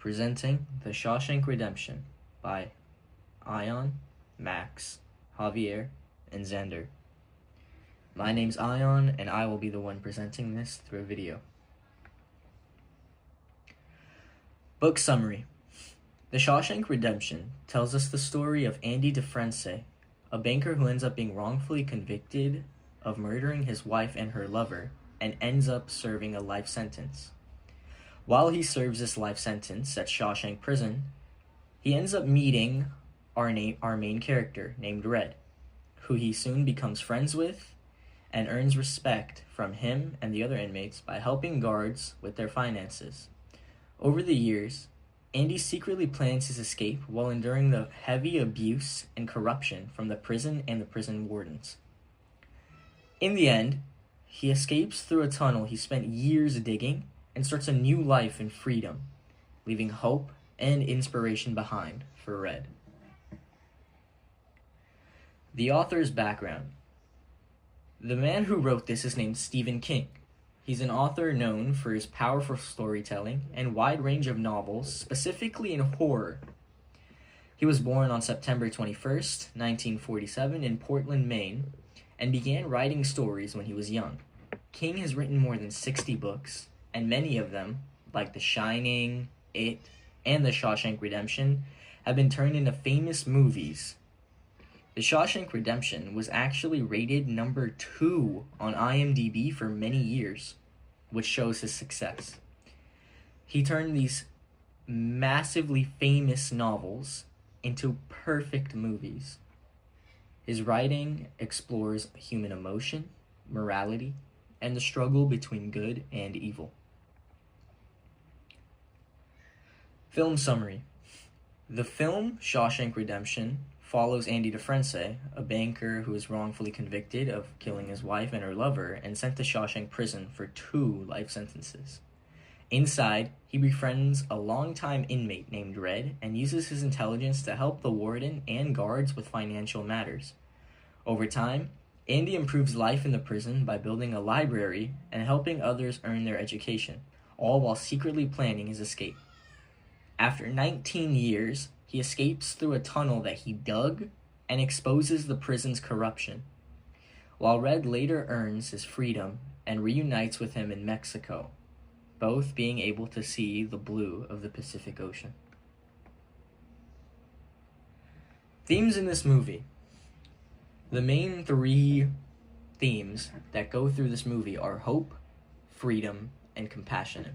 presenting The Shawshank Redemption by Ion, Max, Javier, and Xander. My name's Ion, and I will be the one presenting this through a video. Book summary. The Shawshank Redemption tells us the story of Andy DeFrence, a banker who ends up being wrongfully convicted of murdering his wife and her lover, and ends up serving a life sentence. While he serves this life sentence at Shawshank Prison, he ends up meeting our main character named Red, who he soon becomes friends with and earns respect from him and the other inmates by helping guards with their finances. Over the years, Andy secretly plans his escape while enduring the heavy abuse and corruption from the prison and the prison wardens. In the end, he escapes through a tunnel he spent years digging and starts a new life in freedom, leaving hope and inspiration behind for Red. The author's background. The man who wrote this is named Stephen King. He's an author known for his powerful storytelling and wide range of novels, specifically in horror. He was born on September 21st, 1947 in Portland, Maine, and began writing stories when he was young. King has written more than 60 books, and many of them, like The Shining, It, and The Shawshank Redemption, have been turned into famous movies. The Shawshank Redemption was actually rated number 2 on IMDb for many years, which shows his success. He turned these massively famous novels into perfect movies. His writing explores human emotion, morality, and the struggle between good and evil. Film summary. The film Shawshank Redemption follows Andy DeFrence, a banker who is wrongfully convicted of killing his wife and her lover and sent to Shawshank Prison for 2 life sentences. Inside, he befriends a longtime inmate named Red and uses his intelligence to help the warden and guards with financial matters. Over time, Andy improves life in the prison by building a library and helping others earn their education, all while secretly planning his escape. After 19 years, he escapes through a tunnel that he dug and exposes the prison's corruption, while Red later earns his freedom and reunites with him in Mexico, both being able to see the blue of the Pacific Ocean. Themes in this movie. The main 3 themes that go through this movie are hope, freedom, and compassion.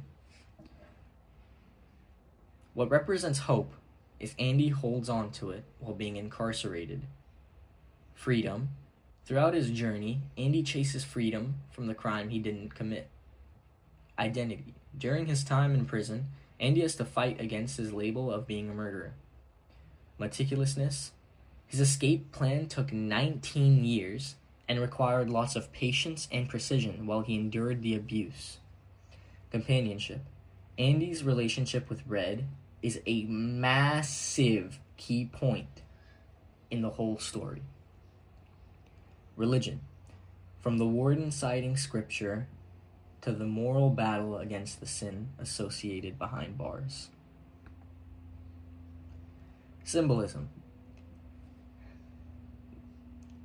What represents hope is Andy holds on to it while being incarcerated. Freedom. Throughout his journey, Andy chases freedom from the crime he didn't commit. Identity. During his time in prison, Andy has to fight against his label of being a murderer. Meticulousness. His escape plan took 19 years and required lots of patience and precision while he endured the abuse. Companionship. Andy's relationship with Red is a massive key point in the whole story. Religion. From the warden citing scripture to the moral battle against the sin associated behind bars. Symbolism.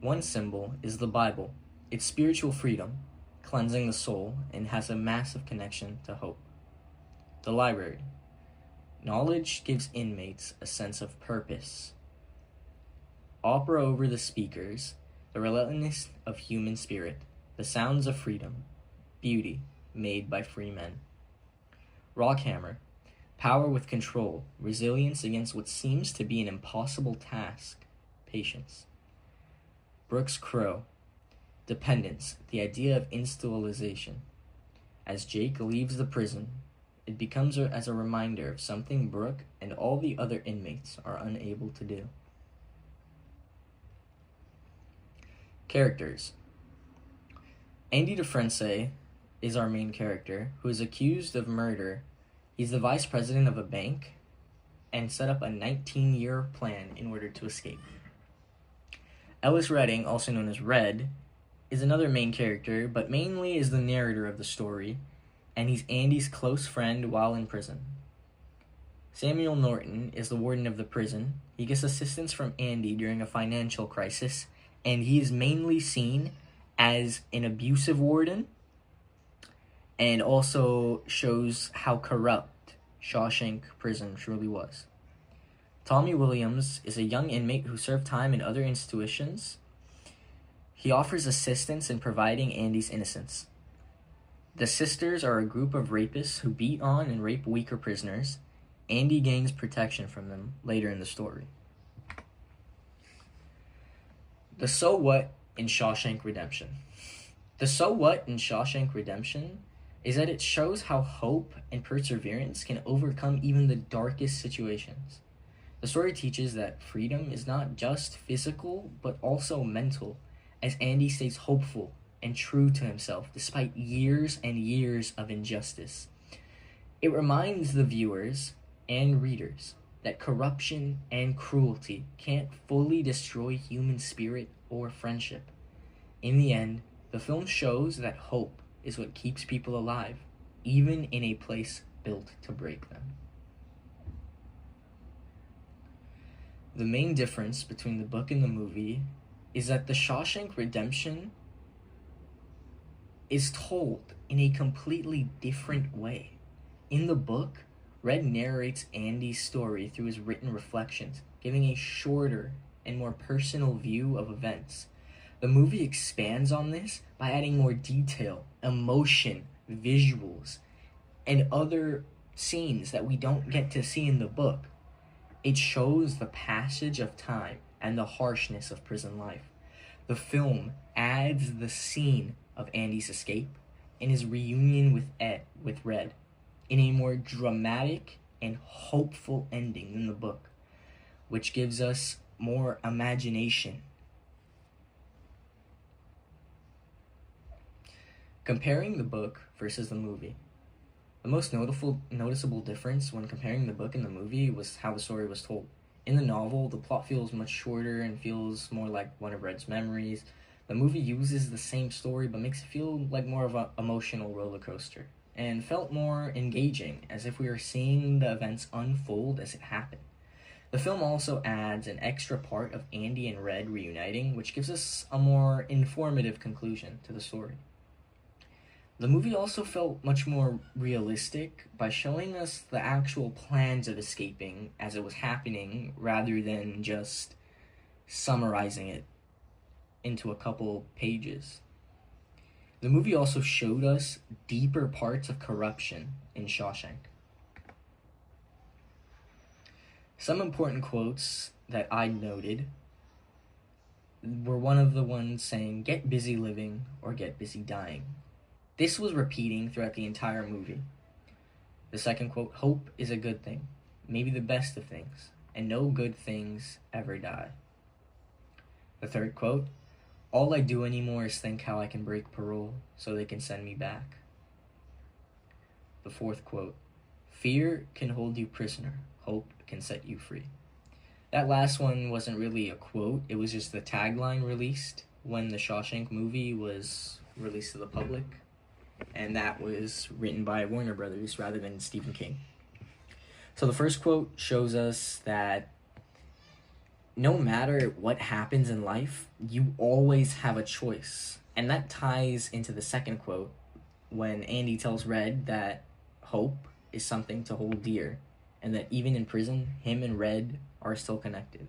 One symbol is the Bible. It's spiritual freedom, cleansing the soul, and has a massive connection to hope. The library. Knowledge gives inmates a sense of purpose. Opera over the speakers, the relentlessness of human spirit, the sounds of freedom, beauty made by free men. Rockhammer. Power with control, resilience against what seems to be an impossible task, patience. Brooks Crow. Dependence, the idea of institutionalization. As Jake leaves the prison, it becomes as a reminder of something Brooke and all the other inmates are unable to do. Characters. Andy DeFrence is our main character, who is accused of murder. He's the vice president of a bank and set up a 19-year plan in order to escape. Ellis Redding, also known as Red, is another main character, but mainly is the narrator of the story, and he's Andy's close friend while in prison. Samuel Norton is the warden of the prison. He gets assistance from Andy during a financial crisis, and he is mainly seen as an abusive warden, and also shows how corrupt Shawshank Prison truly was. Tommy Williams is a young inmate who served time in other institutions. He offers assistance in providing Andy's innocence. The sisters are a group of rapists who beat on and rape weaker prisoners. Andy gains protection from them later in the story. The so what in Shawshank Redemption. The so what in Shawshank Redemption is that it shows how hope and perseverance can overcome even the darkest situations. The story teaches that freedom is not just physical, but also mental, as Andy stays hopeful and true to himself despite years and years of injustice. It reminds the viewers and readers that corruption and cruelty can't fully destroy human spirit or friendship. In the end, the film shows that hope is what keeps people alive, even in a place built to break them. The main difference between the book and the movie is that The Shawshank Redemption is told in a completely different way. In the book, Red narrates Andy's story through his written reflections, giving a shorter and more personal view of events. The movie expands on this by adding more detail, emotion, visuals, and other scenes that we don't get to see in the book. It shows the passage of time and the harshness of prison life. The film adds the scene of Andy's escape and his reunion with Red in a more dramatic and hopeful ending than the book, which gives us more imagination. Comparing the book versus the movie. The most noticeable difference when comparing the book and the movie was how the story was told. In the novel, the plot feels much shorter and feels more like one of Red's memories. The movie uses the same story but makes it feel like more of an emotional roller coaster, and felt more engaging, as if we were seeing the events unfold as it happened. The film also adds an extra part of Andy and Red reuniting, which gives us a more informative conclusion to the story. The movie also felt much more realistic by showing us the actual plans of escaping as it was happening, rather than just summarizing it into a couple pages. The movie also showed us deeper parts of corruption in Shawshank. Some important quotes that I noted were one of the ones saying, "Get busy living or get busy dying." This was repeating throughout the entire movie. The second quote, "Hope is a good thing, maybe the best of things, and no good things ever die." The third quote, "All I do anymore is think how I can break parole so they can send me back." The fourth quote, "Fear can hold you prisoner, hope can set you free." That last one wasn't really a quote, it was just the tagline released when the Shawshank movie was released to the public, and that was written by Warner Brothers rather than Stephen King. So the first quote shows us that no matter what happens in life, you always have a choice. And that ties into the second quote when Andy tells Red that hope is something to hold dear, and that even in prison, him and Red are still connected.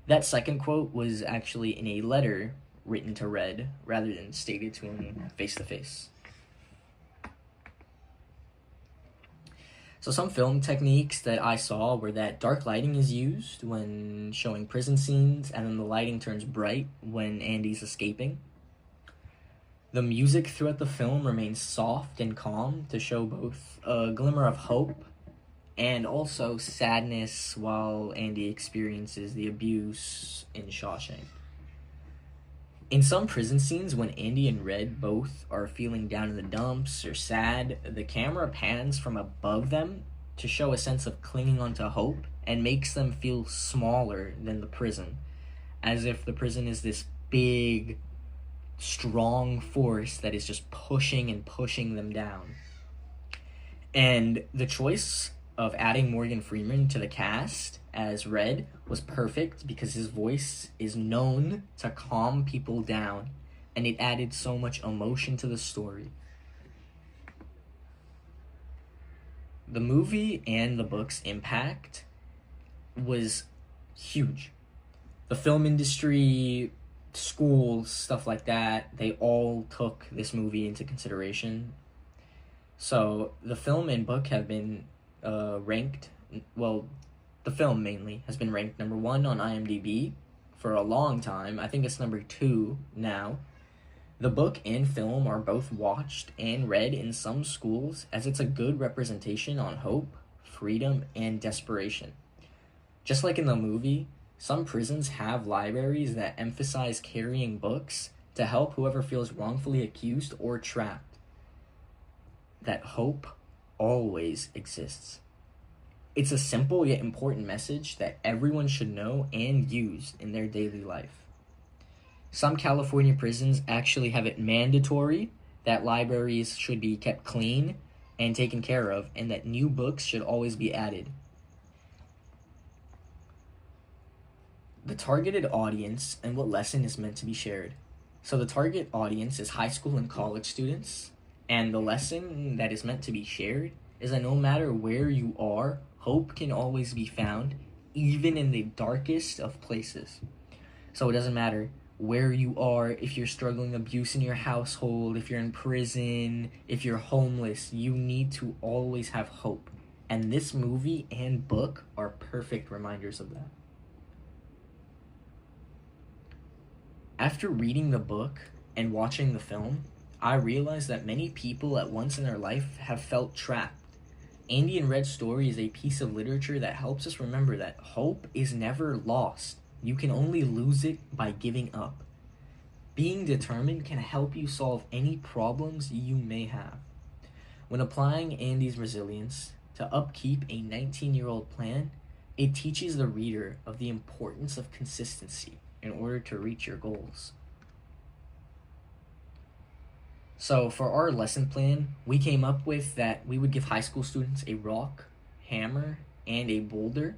That second quote was actually in a letter written to Red rather than stated to him face to face. So some film techniques that I saw were that dark lighting is used when showing prison scenes, and then the lighting turns bright when Andy's escaping. The music throughout the film remains soft and calm to show both a glimmer of hope and also sadness while Andy experiences the abuse in Shawshank. In some prison scenes, when Andy and Red both are feeling down in the dumps or sad, the camera pans from above them to show a sense of clinging onto hope and makes them feel smaller than the prison, as if the prison is this big, strong force that is just pushing and pushing them down. And the choice of adding Morgan Freeman to the cast as Red was perfect because his voice is known to calm people down, and it added so much emotion to the story. The movie and the book's impact was huge. The film industry, schools, stuff like that, they all took this movie into consideration. So the film and book have been ranked, well, the film mainly has been ranked number 1 on IMDb for a long time. I think it's number 2 now. The book and film are both watched and read in some schools as it's a good representation on hope, freedom, and desperation. Just like in the movie, some prisons have libraries that emphasize carrying books to help whoever feels wrongfully accused or trapped. That hope always exists. It's a simple yet important message that everyone should know and use in their daily life. Some California prisons actually have it mandatory that libraries should be kept clean and taken care of, and that new books should always be added. The targeted audience and what lesson is meant to be shared. So the target audience is high school and college students, and the lesson that is meant to be shared is that no matter where you are, hope can always be found, even in the darkest of places. So it doesn't matter where you are, if you're struggling abuse in your household, if you're in prison, if you're homeless, you need to always have hope. And this movie and book are perfect reminders of that. After reading the book and watching the film, I realized that many people at once in their life have felt trapped. Andy and Red's story is a piece of literature that helps us remember that hope is never lost. You can only lose it by giving up. Being determined can help you solve any problems you may have. When applying Andy's resilience to upkeep a 19-year-old plan, it teaches the reader of the importance of consistency in order to reach your goals. So for our lesson plan, we came up with that we would give high school students a rock, hammer, and a boulder.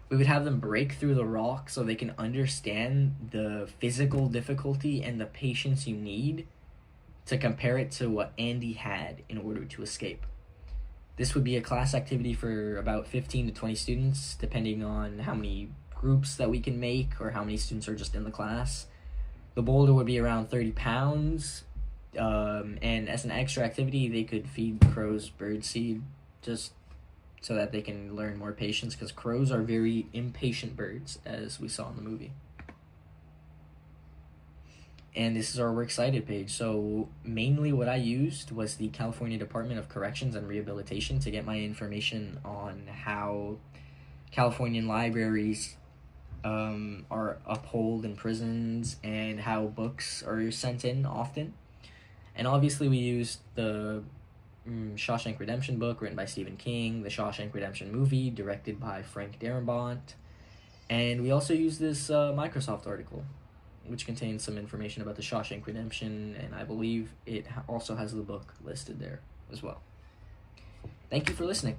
We would have them break through the rock so they can understand the physical difficulty and the patience you need to compare it to what Andy had in order to escape. This would be a class activity for about 15 to 20 students, depending on how many groups that we can make or how many students are just in the class. The boulder would be around 30 pounds, and as an extra activity, they could feed crows birdseed just so that they can learn more patience, because crows are very impatient birds, as we saw in the movie. And this is our We're Excited page. So mainly what I used was the California Department of Corrections and Rehabilitation to get my information on how Californian libraries are upheld in prisons and how books are sent in often. And obviously we used the Shawshank Redemption book written by Stephen King, the Shawshank Redemption movie directed by Frank Darabont, and we also used this Microsoft article, which contains some information about the Shawshank Redemption, and I believe it also has the book listed there as well. Thank you for listening.